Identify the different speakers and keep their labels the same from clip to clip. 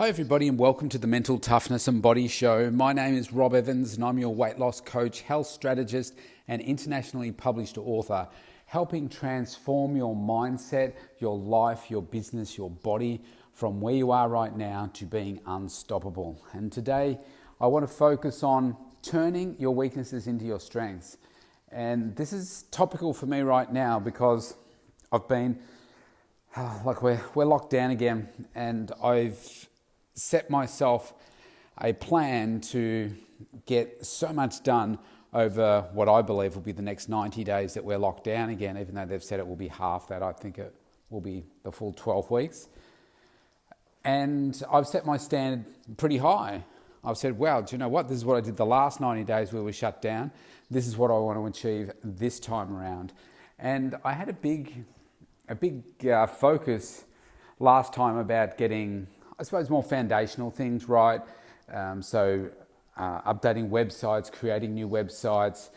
Speaker 1: Hi everybody and welcome to the Mental Toughness and Body Show. My name is Rob Evans and I'm your weight loss coach, health strategist and internationally published author, helping transform your mindset, your life, your business, your body from where you are right now to being unstoppable. And today I want to focus on turning your weaknesses into your strengths. And this is topical for me right now because I've been, we're locked down again and I've set myself a plan to get so much done over what I believe will be the next 90 days that we're locked down again, even though they've said it will be half that. I think it will be the full 12 weeks. And I've set my standard pretty high. I've said, wow, do you know what? This is what I did the last 90 days where we shut down. This is what I want to achieve this time around. And I had a big focus last time about getting, I suppose, more foundational things right. Updating websites, creating new websites,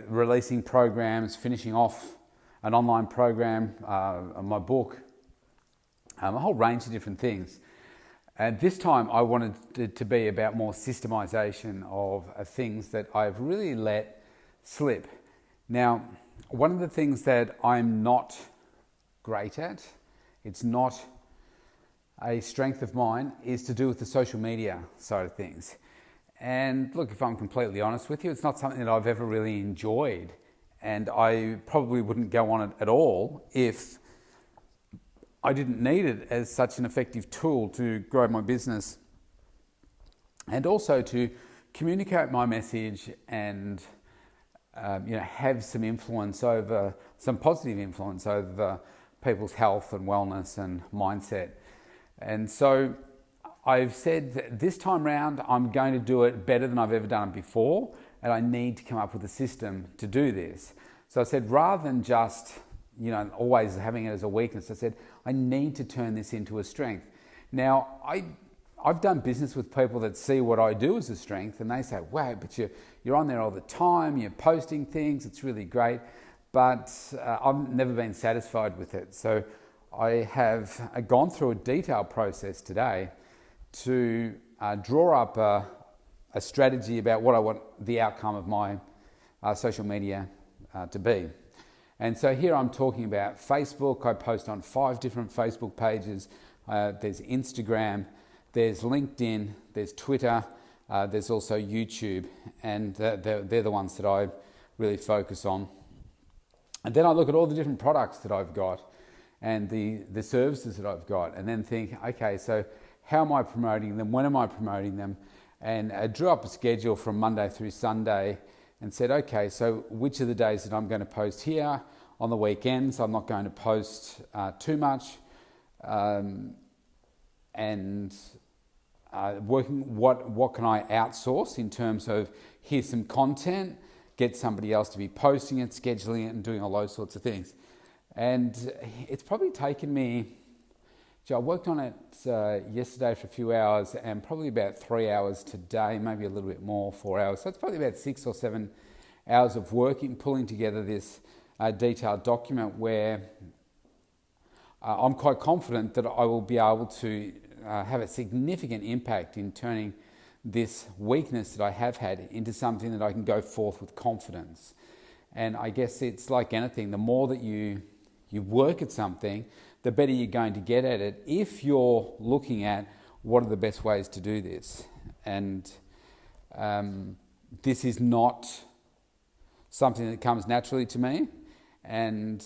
Speaker 1: releasing programs, finishing off an online program, my book, a whole range of different things. And this time I wanted it to be about more systemization of things that I've really let slip. Now, one of the things that I'm not great at, it's not a strength of mine, is to do with the social media side of things. And look, if I'm completely honest with you, it's not something that I've ever really enjoyed. And I probably wouldn't go on it at all if I didn't need it as such an effective tool to grow my business and also to communicate my message and have some influence over, some positive influence over people's health and wellness and mindset. And so I've said that this time round, I'm going to do it better than I've ever done it before, and I need to come up with a system to do this. So I said, rather than just, always having it as a weakness, I said, I need to turn this into a strength. Now, I've done business with people that see what I do as a strength, and they say, wow, but you're on there all the time, you're posting things, it's really great, but I've never been satisfied with it. So I have gone through a detailed process today to draw up a strategy about what I want the outcome of my social media to be. And so here I'm talking about Facebook. I post on 5 different Facebook pages. There's Instagram, there's LinkedIn, there's Twitter, there's also YouTube, and they're the ones that I really focus on. And then I look at all the different products that I've got and the services that I've got, and then think, okay, so how am I promoting them? When am I promoting them? And I drew up a schedule from Monday through Sunday and said, okay, so which are the days that I'm going to post here? On the weekends, I'm not going to post too much. Working, what can I outsource in terms of, here's some content, get somebody else to be posting it, scheduling it, and doing all those sorts of things. And it's probably taken me, I worked on it yesterday for a few hours and probably about 3 hours today, maybe a little bit more, 4 hours. So it's probably about 6 or 7 hours of working, pulling together this detailed document where I'm quite confident that I will be able to have a significant impact in turning this weakness that I have had into something that I can go forth with confidence. And I guess it's like anything, the more that you work at something, the better you're going to get at it if you're looking at what are the best ways to do this. And this is not something that comes naturally to me, and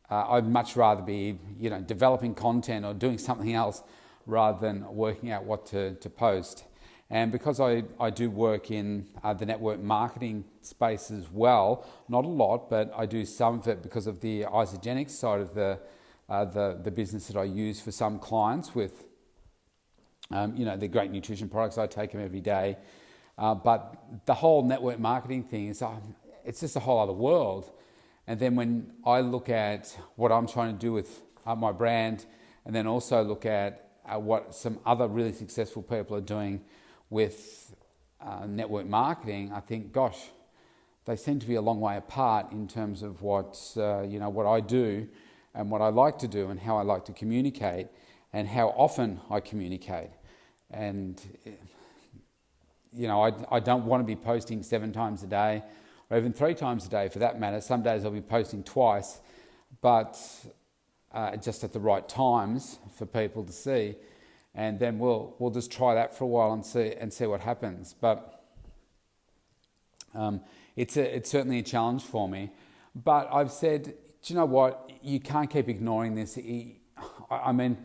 Speaker 1: I'd much rather be developing content or doing something else rather than working out what to post. And because I do work in the network marketing space as well, not a lot, but I do some of it because of the Isagenix side of the business that I use for some clients with, the great nutrition products. I take them every day. But the whole network marketing thing is, it's just a whole other world. And then when I look at what I'm trying to do with my brand, and then also look at what some other really successful people are doing with network marketing, I think, gosh, they seem to be a long way apart in terms of what I do and what I like to do and how I like to communicate. and how often I communicate. And I don't want to be posting 7 times a day, or even 3 times a day for that matter. Some days I'll be posting twice, but just at the right times for people to see. And then we'll just try that for a while and see what happens. But it's certainly a challenge for me. But I've said, do you know what? You can't keep ignoring this. I mean,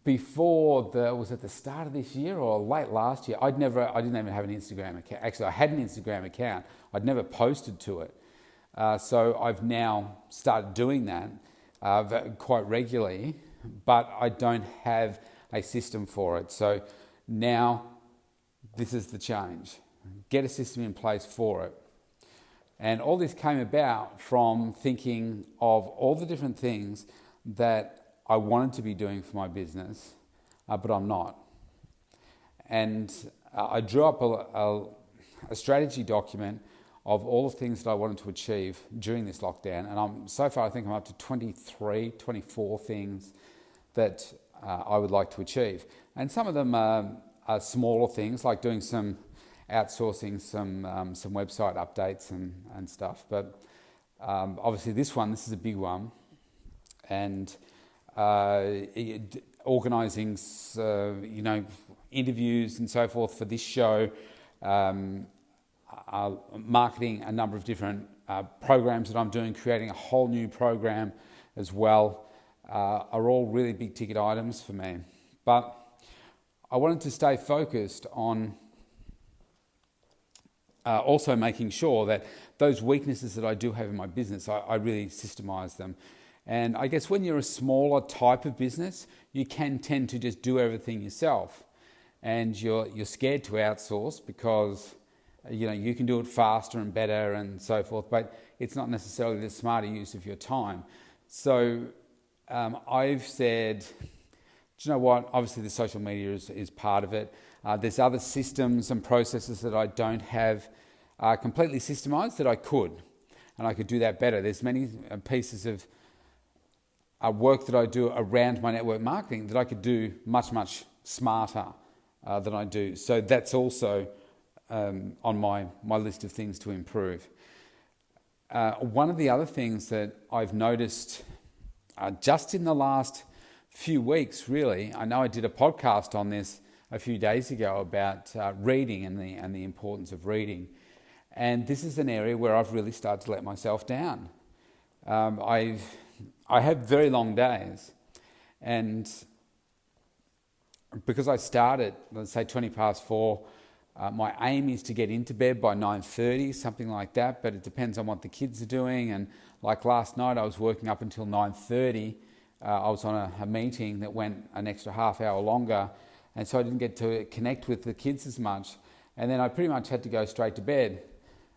Speaker 1: was it the start of this year or late last year? I didn't even have an Instagram account. Actually, I had an Instagram account. I'd never posted to it. So I've now started doing that quite regularly, but I don't have a system for it. So now this is the change. Get a system in place for it. And all this came about from thinking of all the different things that I wanted to be doing for my business, but I'm not. And I drew up a strategy document of all the things that I wanted to achieve during this lockdown. And so far I think I'm up to 24 things that I would like to achieve. And some of them are smaller things, like doing some outsourcing, some website updates and stuff. But obviously this is a big one. And organising, interviews and so forth for this show, marketing a number of different programs that I'm doing, creating a whole new program as well, are all really big ticket items for me. But I wanted to stay focused on also making sure that those weaknesses that I do have in my business, I really systemise them. And I guess when you're a smaller type of business, you can tend to just do everything yourself, and you're scared to outsource because you can do it faster and better and so forth, but it's not necessarily the smarter use of your time. So I've said, do you know what? Obviously the social media is part of it. There's other systems and processes that I don't have completely systemized that I could, and I could do that better. There's many pieces of work that I do around my network marketing that I could do much, much smarter than I do. So that's also on my list of things to improve. One of the other things that I've noticed just in the last few weeks, really, I know I did a podcast on this a few days ago about reading and the importance of reading. And this is an area where I've really started to let myself down. I have very long days, and because I start at, let's say, 4:20, my aim is to get into bed by 9:30, something like that, but it depends on what the kids are doing. And like last night, I was working up until 9:30. I was on a meeting that went an extra half hour longer, and so I didn't get to connect with the kids as much. And then I pretty much had to go straight to bed.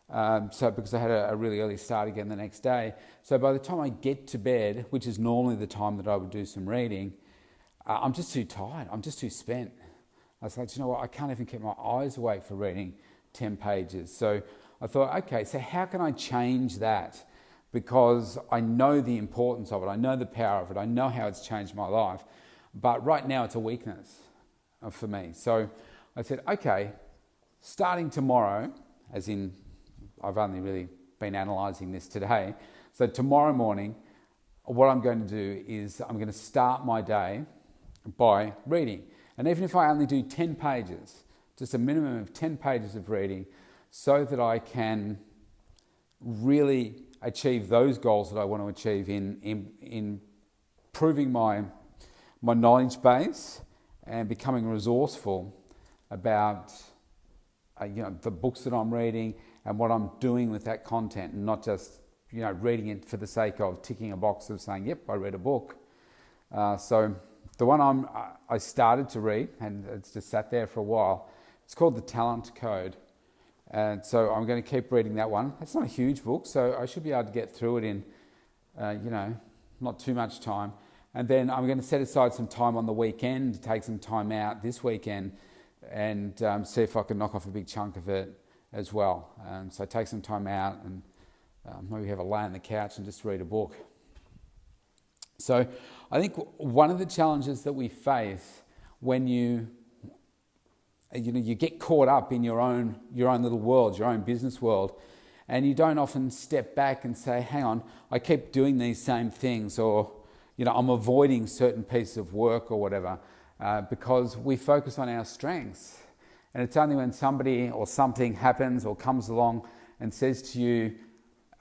Speaker 1: Because I had a really early start again the next day. So by the time I get to bed, which is normally the time that I would do some reading, I'm just too tired. I'm just too spent. I was like, you know what? I can't even keep my eyes awake for reading 10 pages. So I thought, okay, so how can I change that? Because I know the importance of it. I know the power of it. I know how it's changed my life. But right now it's a weakness for me. So I said, okay, starting tomorrow, as in I've only really been analysing this today. So tomorrow morning, what I'm going to do is I'm going to start my day by reading. And even if I only do 10 pages, just a minimum of 10 pages of reading, so that I can really achieve those goals that I want to achieve in improving my knowledge base and becoming resourceful about the books that I'm reading and what I'm doing with that content, and not just reading it for the sake of ticking a box of saying, yep, I read a book. So the one I started to read, and it's just sat there for a while, it's called The Talent Code. And so I'm going to keep reading that one. It's not a huge book, so I should be able to get through it in, not too much time. And then I'm going to set aside some time on the weekend to take some time out this weekend and see if I can knock off a big chunk of it as well. So take some time out and maybe have a lay on the couch and just read a book. So I think one of the challenges that we face when you get caught up in your own little world, your own business world, and you don't often step back and say, hang on, I keep doing these same things, or I'm avoiding certain pieces of work or whatever, because we focus on our strengths. And it's only when somebody or something happens or comes along and says to you,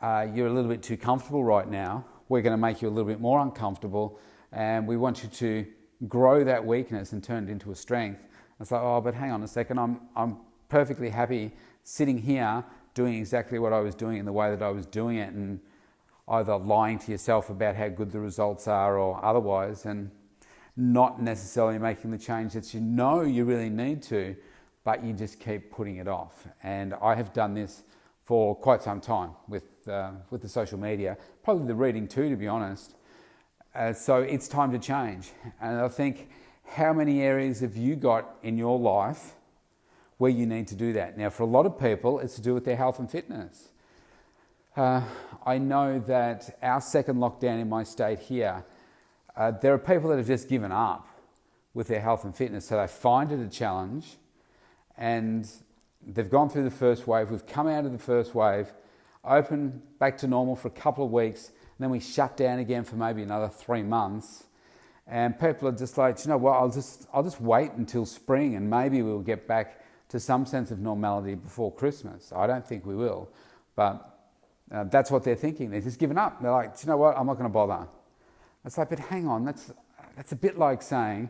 Speaker 1: you're a little bit too comfortable right now, we're going to make you a little bit more uncomfortable, and we want you to grow that weakness and turn it into a strength. It's like, oh, but hang on a second, I'm perfectly happy sitting here doing exactly what I was doing in the way that I was doing it, and either lying to yourself about how good the results are or otherwise, and not necessarily making the change that you really need to, but you just keep putting it off. And I have done this for quite some time with the social media, probably the reading too, to be honest. So it's time to change. And I think, how many areas have you got in your life where you need to do that? Now, for a lot of people, it's to do with their health and fitness. I know that our second lockdown in my state here, there are people that have just given up with their health and fitness. So they find it a challenge, and they've gone through the first wave. We've come out of the first wave, open back to normal for a couple of weeks, and then we shut down again for maybe another 3 months. And people are just like, you know what, I'll just wait until spring, and maybe we'll get back to some sense of normality before Christmas. I don't think we will, but that's what they're thinking. They're just giving up. They're like, you know what, I'm not going to bother. It's like, but hang on, that's a bit like saying,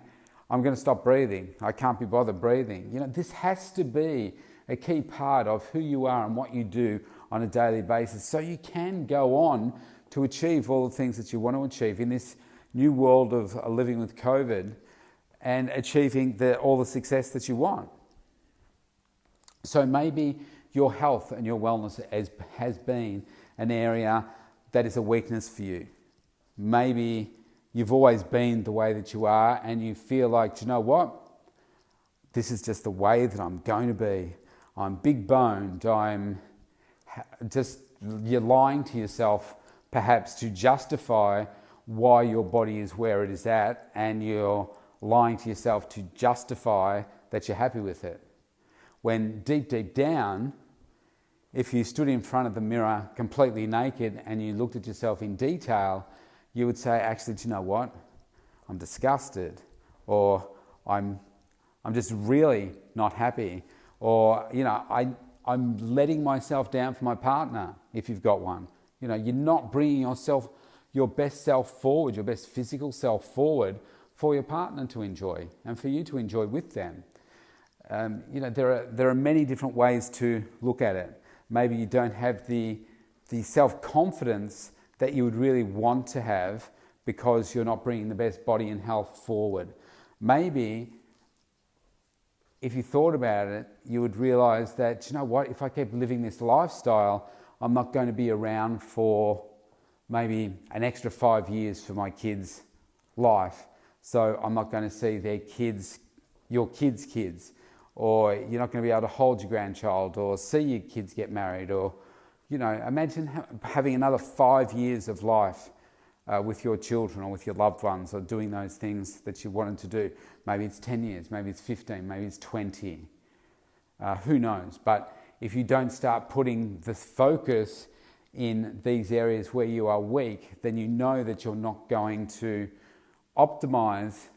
Speaker 1: I'm going to stop breathing. I can't be bothered breathing. This has to be a key part of who you are and what you do on a daily basis, so you can go on to achieve all the things that you want to achieve in this new world of living with COVID, and achieving all the success that you want. So maybe your health and your wellness has been an area that is a weakness for you. Maybe you've always been the way that you are, and you feel like, you know what, this is just the way that I'm going to be. I'm big boned. You're lying to yourself, perhaps, to justify why your body is where it is at, and you're lying to yourself to justify that you're happy with it. When deep down, if you stood in front of the mirror completely naked and you looked at yourself in detail, you would say, actually, do you know what? I'm disgusted, or I'm just really not happy, or I'm letting myself down for my partner, if you've got one. You're not bringing your best self forward, your best physical self forward for your partner to enjoy and for you to enjoy with them. There are many different ways to look at it. Maybe you don't have the self-confidence that you would really want to have because you're not bringing the best body and health forward. Maybe if you thought about it, you would realize that, you know what, if I keep living this lifestyle, I'm not going to be around for maybe an extra 5 years for my kids' life. So I'm not going to see your kids' kids, or you're not going to be able to hold your grandchild or see your kids get married, or, imagine having another 5 years of life with your children or with your loved ones, or doing those things that you wanted to do. Maybe it's 10 years, maybe it's 15, maybe it's 20. Who knows? But if you don't start putting the focus in these areas where you are weak, then you know that you're not going to optimize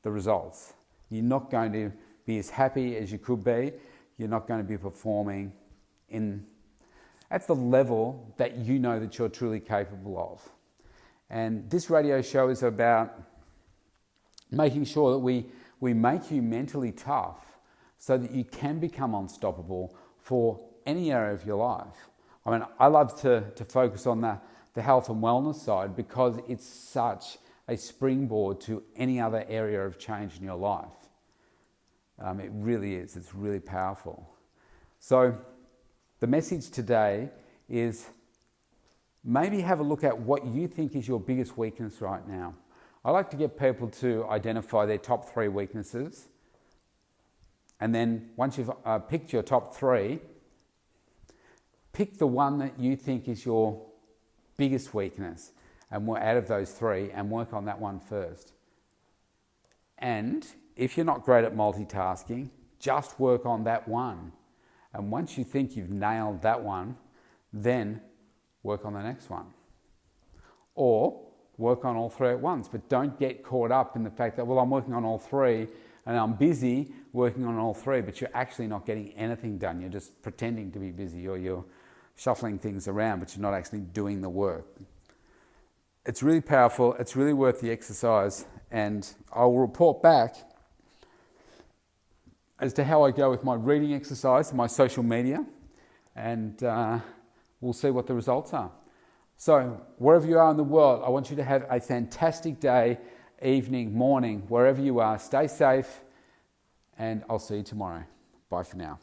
Speaker 1: the results. You're not going to be as happy as you could be. You're not going to be performing at the level that you know that you're truly capable of. And this radio show is about making sure that we make you mentally tough so that you can become unstoppable for any area of your life. I mean, I love to focus on the health and wellness side, because it's such a springboard to any other area of change in your life. It really is. It's really powerful. So the message today is, maybe have a look at what you think is your biggest weakness right now. I like to get people to identify their top 3 weaknesses. And then once you've picked your top 3, pick the one that you think is your biggest weakness. and out of those 3 and work on that one first. And if you're not great at multitasking, just work on that one. And once you think you've nailed that one, then work on the next one. Or work on all 3 at once, but don't get caught up in the fact that, well, I'm working on all 3 and I'm busy working on all 3, but you're actually not getting anything done. You're just pretending to be busy, or you're shuffling things around, but you're not actually doing the work. It's really powerful. It's really worth the exercise, and I'll report back as to how I go with my reading exercise and my social media, and we'll see what the results are. So wherever you are in the world, I want you to have a fantastic day, evening, morning, wherever you are. Stay safe, and I'll see you tomorrow. Bye for now.